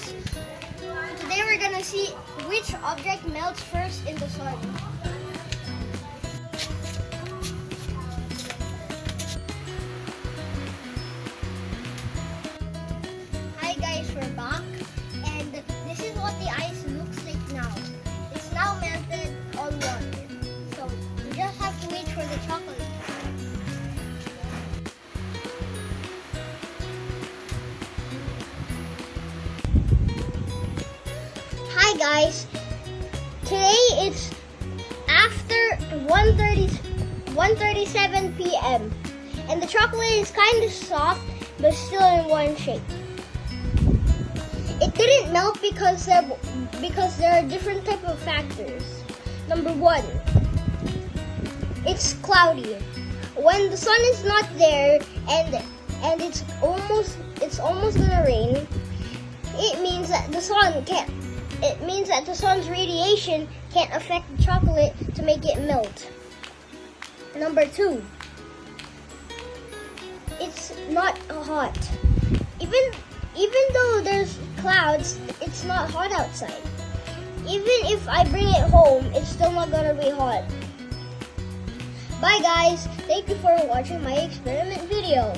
guys, today we're gonna see which object melts first in the sun. Hi guys, we're back, and this is what the ice looks like now. It's now melted on water, so we just have to wait for the chocolate. Hi guys, today it's after 1:37 p.m. and the chocolate is kind of soft but still in one shape. It didn't melt because there are different type of factors. Number one, it's cloudy. When the sun is not there and it's almost gonna rain, it means that the sun's radiation can't affect the chocolate to make it melt. Number two, it's not hot. Even though there's clouds, it's not hot outside. Even if I bring it home, it's still not gonna be hot. Bye guys, thank you for watching my experiment video.